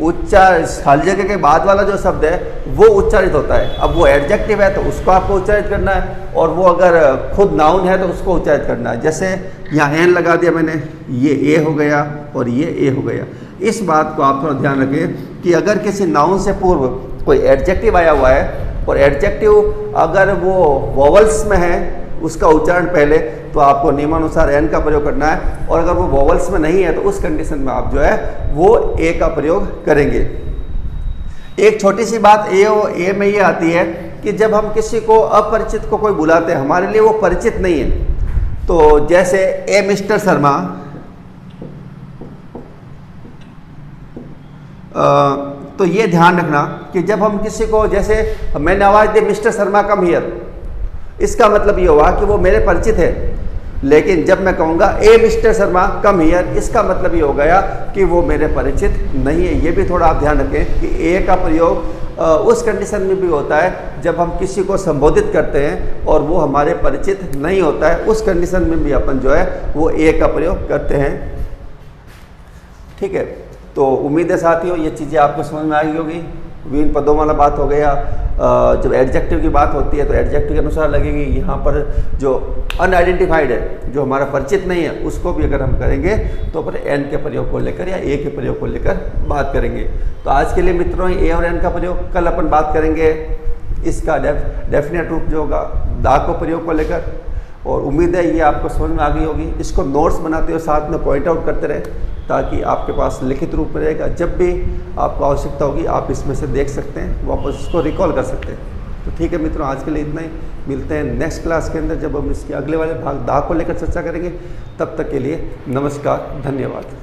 उच्चार खाली जगह के बाद वाला जो शब्द है वो उच्चारित होता है। अब वो एडजेक्टिव है तो उसको आपको उच्चारित करना है और वो अगर खुद नाउन है तो उसको उच्चारित करना है। जैसे यहाँ एन लगा दिया मैंने, ये ए हो गया और ये ए हो गया। इस बात को आप थोड़ा ध्यान रखें कि अगर किसी नाउन से पूर्व कोई एडजेक्टिव आया हुआ है और एडजेक्टिव अगर वो वोवल्स में है उसका उच्चारण पहले, तो आपको नियमानुसार एन का प्रयोग करना है, और अगर वो वोवल्स में नहीं है तो उस कंडीशन में आप जो है वो ए का प्रयोग करेंगे। एक छोटी सी बात ए में ये आती है कि जब हम किसी को अपरिचित को कोई बुलाते हैं, हमारे लिए वो परिचित नहीं है, तो जैसे ए मिस्टर शर्मा, तो ये ध्यान रखना कि जब हम किसी को, जैसे मैंने आवाज़ दी मिस्टर शर्मा कम हियर, इसका मतलब ये हुआ कि वो मेरे परिचित है। लेकिन जब मैं कहूँगा ए मिस्टर शर्मा कम हियर, इसका मतलब ये हो गया कि वो मेरे परिचित नहीं है। ये भी थोड़ा आप ध्यान रखें कि ए का प्रयोग उस कंडीशन में भी होता है जब हम किसी को संबोधित करते हैं और वो हमारे परिचित नहीं होता है, उस कंडीशन में भी अपन जो है वो ए का प्रयोग करते हैं, ठीक है। तो उम्मीद है साथियों ये चीज़ें आपको समझ में आ गई होगी। विभिन्न पदों वाला बात हो गया, जब एडजेक्टिव की बात होती है तो एडजेक्टिव के अनुसार लगेगी। यहाँ पर जो अनआइडेंटिफाइड है, जो हमारा परिचित नहीं है, उसको भी अगर हम करेंगे तो फिर एन के प्रयोग को लेकर या ए के प्रयोग को लेकर बात करेंगे। तो आज के लिए मित्रों ए और एन का प्रयोग, कल अपन बात करेंगे इसका डेफिनेट रूप जो होगा दा को प्रयोग को लेकर। और उम्मीद है ये आपको समझ में आ गई होगी। इसको नोट्स बनाते हुए साथ में पॉइंट आउट करते रहे ताकि आपके पास लिखित रूप में रहेगा। जब भी आपको आवश्यकता होगी आप इसमें से देख सकते हैं, वापस इसको रिकॉल कर सकते हैं। तो ठीक है मित्रों, आज के लिए इतना ही। मिलते हैं नेक्स्ट क्लास के अंदर जब हम इसके अगले वाले भाग दा को लेकर चर्चा करेंगे। तब तक के लिए नमस्कार, धन्यवाद।